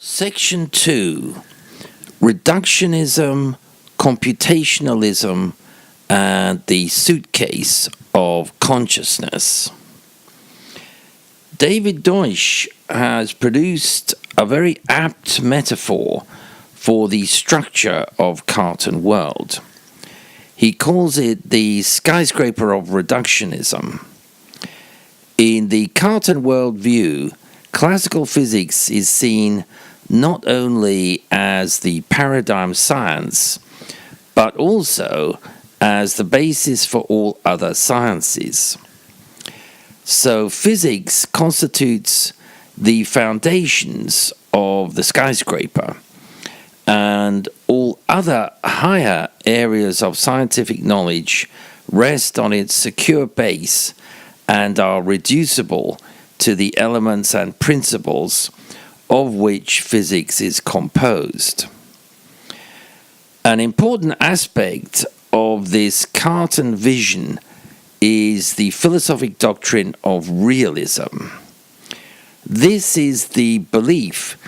Section 2. Reductionism, Computationalism, and the Suitcase of Consciousness. David Deutsch has produced a very apt metaphor for the structure of Cartan world. He calls it the Skyscraper of Reductionism. In the Cartan world view, classical physics is seen not only as the paradigm science, but also as the basis for all other sciences. So physics constitutes the foundations of the skyscraper, and all other higher areas of scientific knowledge rest on its secure base and are reducible to the elements and principles of which physics is composed. An important aspect of this Cartan vision is the philosophic doctrine of realism. This is the belief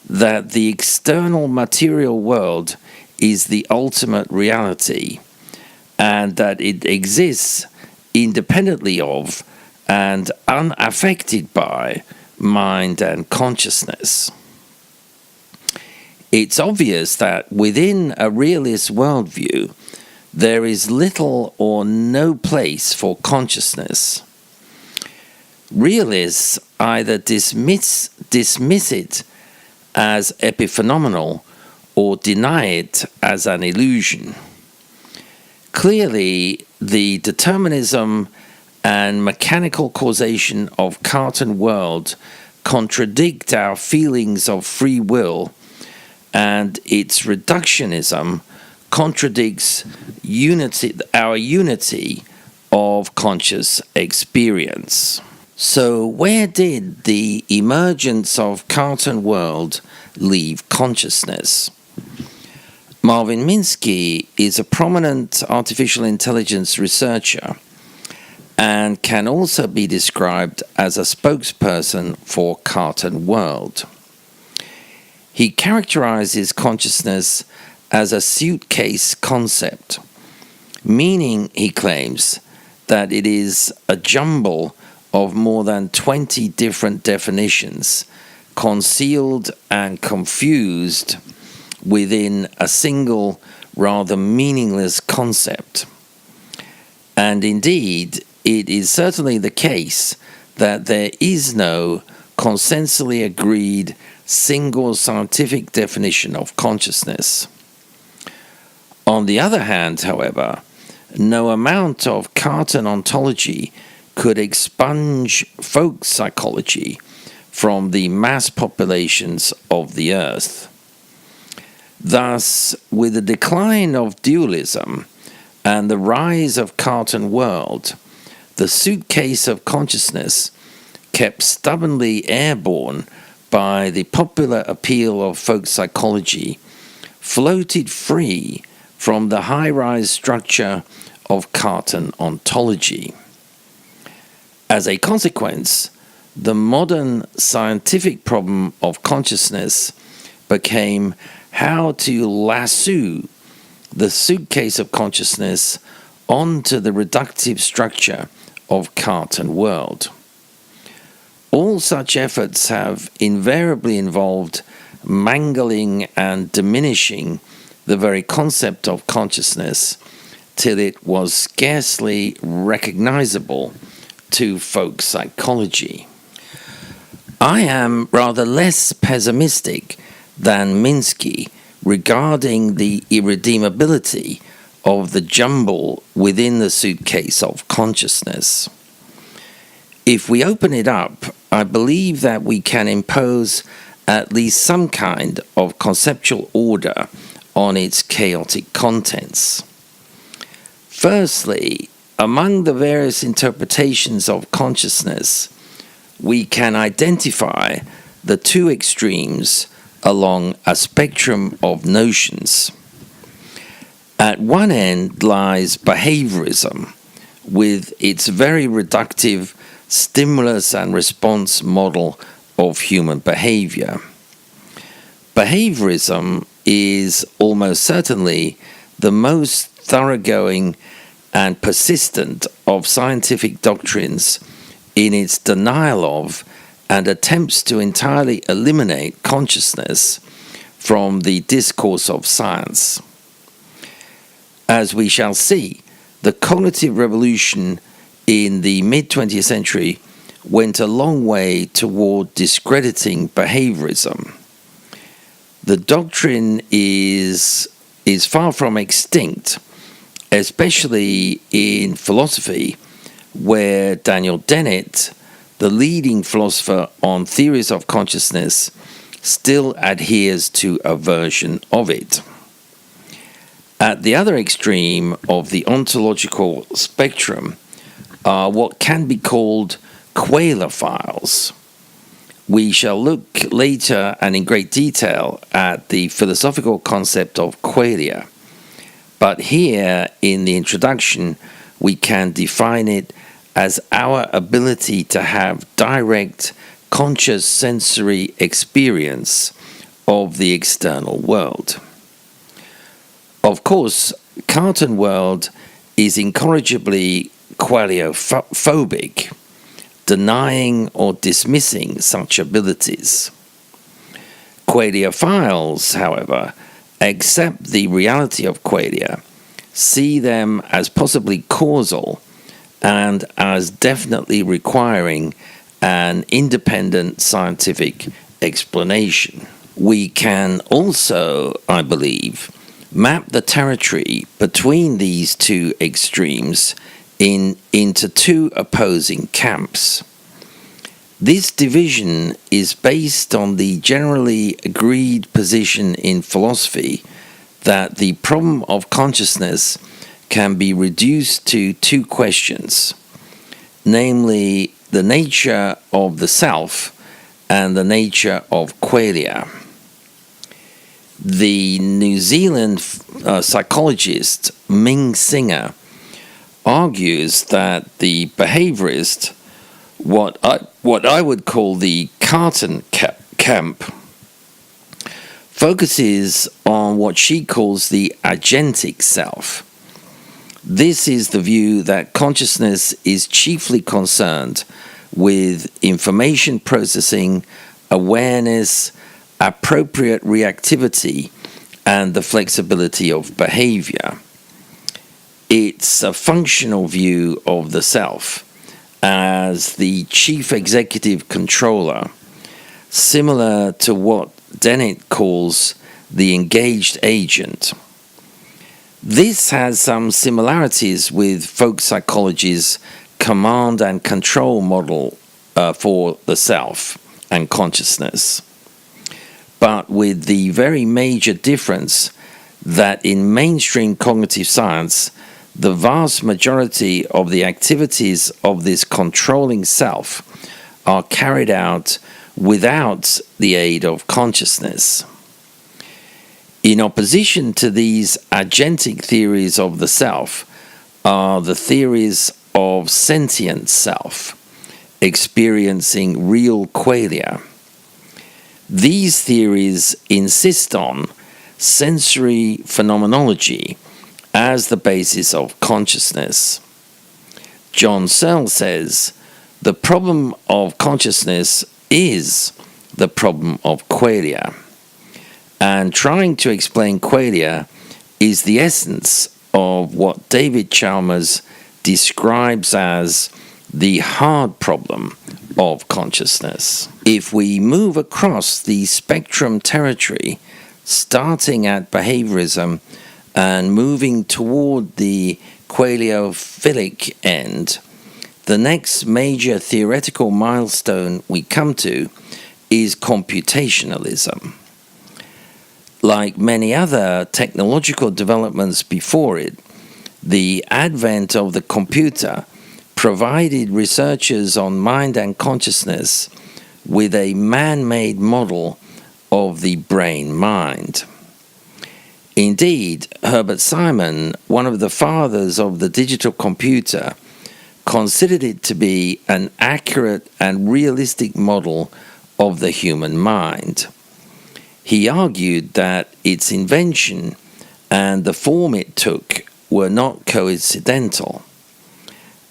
that the external material world is the ultimate reality, and that it exists independently of and unaffected by mind and consciousness. It's obvious that within a realist worldview, there is little or no place for consciousness. Realists either dismiss it as epiphenomenal or deny it as an illusion. Clearly, the determinism and mechanical causation of Cartan world contradict our feelings of free will, and its reductionism contradicts our unity of conscious experience. So where did the emergence of Cartan world leave consciousness? Marvin Minsky is a prominent artificial intelligence researcher and can also be described as a spokesperson for Cartan world. He characterizes consciousness as a suitcase concept, meaning, he claims, that it is a jumble of more than 20 different definitions, concealed and confused within a single, rather meaningless concept. And indeed, it is certainly the case that there is no consensually agreed single scientific definition of consciousness. On the other hand, however, no amount of Cartan ontology could expunge folk psychology from the mass populations of the earth. Thus, with the decline of dualism and the rise of Cartan world, the suitcase of consciousness, kept stubbornly airborne by the popular appeal of folk psychology, floated free from the high-rise structure of Cartan ontology. As a consequence, the modern scientific problem of consciousness became how to lasso the suitcase of consciousness onto the reductive structure of Cartan world. All such efforts have invariably involved mangling and diminishing the very concept of consciousness till it was scarcely recognizable to folk psychology. I am rather less pessimistic than Minsky regarding the irredeemability of the jumble within the suitcase of consciousness. If we open it up, I believe that we can impose at least some kind of conceptual order on its chaotic contents. Firstly, among the various interpretations of consciousness, we can identify the two extremes along a spectrum of notions. At one end lies behaviorism, with its very reductive stimulus and response model of human behavior. Behaviorism is almost certainly the most thoroughgoing and persistent of scientific doctrines in its denial of and attempts to entirely eliminate consciousness from the discourse of science. As we shall see, the cognitive revolution in the mid-20th century went a long way toward discrediting behaviorism. The doctrine is far from extinct, especially in philosophy, where Daniel Dennett, the leading philosopher on theories of consciousness, still adheres to a version of it. At the other extreme of the ontological spectrum are what can be called qualophiles. We shall look later and in great detail at the philosophical concept of qualia, but here in the introduction we can define it as our ability to have direct conscious sensory experience of the external world. Of course, Cartan world is incorrigibly qualiophobic, denying or dismissing such abilities. Qualiophiles, however, accept the reality of qualia, see them as possibly causal, and as definitely requiring an independent scientific explanation. We can also, I believe, map the territory between these two extremes into two opposing camps. This division is based on the generally agreed position in philosophy that the problem of consciousness can be reduced to two questions, namely the nature of the self and the nature of qualia. The New Zealand psychologist Ming Singer argues that the behaviorist, what I would call the Cartan camp, focuses on what she calls the agentic self. This is the view that consciousness is chiefly concerned with information processing, awareness, appropriate reactivity, and the flexibility of behavior. It's a functional view of the self as the chief executive controller, similar to what Dennett calls the engaged agent. This has some similarities with folk psychology's command and control model for the self and consciousness, but with the very major difference that in mainstream cognitive science, the vast majority of the activities of this controlling self are carried out without the aid of consciousness. In opposition to these agentic theories of the self are the theories of sentient self, experiencing real qualia. These theories insist on sensory phenomenology as the basis of consciousness. John Searle says, the problem of consciousness is the problem of qualia. And trying to explain qualia is the essence of what David Chalmers describes as the hard problem of consciousness. If we move across the spectrum territory, starting at behaviorism and moving toward the qualiophilic end, the next major theoretical milestone we come to is computationalism. Like many other technological developments before it, the advent of the computer provided researchers on mind and consciousness with a man-made model of the brain-mind. Indeed, Herbert Simon, one of the fathers of the digital computer, considered it to be an accurate and realistic model of the human mind. He argued that its invention and the form it took were not coincidental.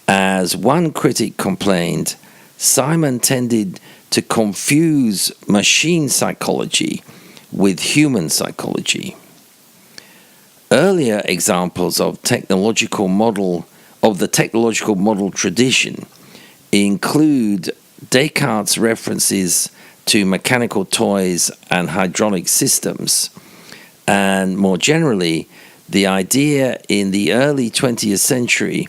As one critic complained, Simon tended to confuse machine psychology with human psychology. Earlier examples of the technological model tradition include Descartes' references to mechanical toys and hydraulic systems, and more generally, the idea in the early 20th century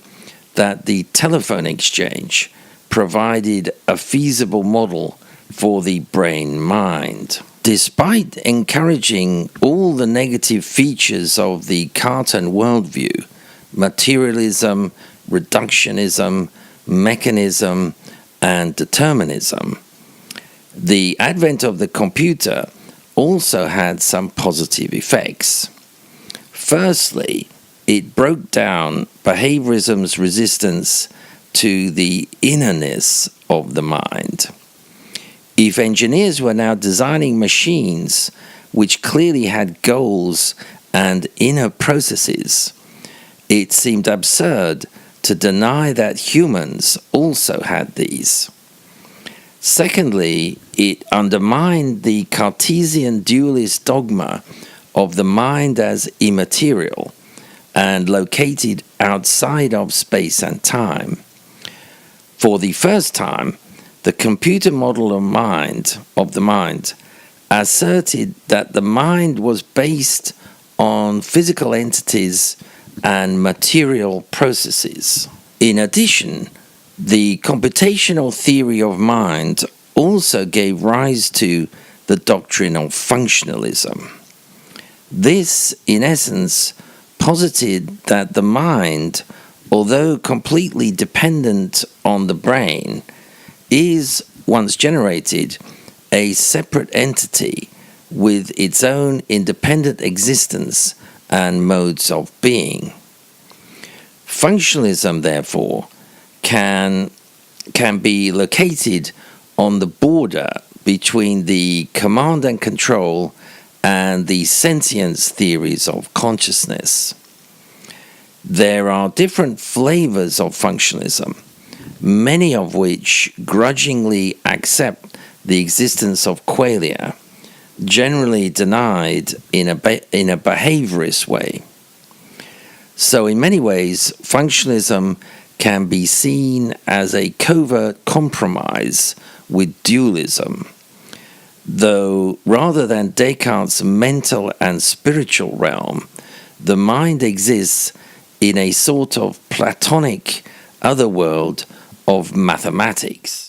that the telephone exchange provided a feasible model for the brain-mind. Despite encouraging all the negative features of the Cartan worldview, materialism, reductionism, mechanism, and determinism, the advent of the computer also had some positive effects. Firstly, it broke down behaviorism's resistance to the innerness of the mind. If engineers were now designing machines which clearly had goals and inner processes, it seemed absurd to deny that humans also had these. Secondly, it undermined the Cartesian dualist dogma of the mind as immaterial and located outside of space and time. For the first time, the computer model of the mind asserted that the mind was based on physical entities and material processes. In addition, the computational theory of mind also gave rise to the doctrine of functionalism. This, in essence, posited that the mind, although completely dependent on the brain, is, once generated, a separate entity with its own independent existence and modes of being. Functionalism, therefore, can be located on the border between the command and control and the sentience theories of consciousness. There are different flavors of functionalism, many of which grudgingly accept the existence of qualia, generally denied in a behaviorist way. So in many ways, functionalism can be seen as a covert compromise with dualism, though rather than Descartes' mental and spiritual realm, the mind exists in a sort of Platonic otherworld of mathematics.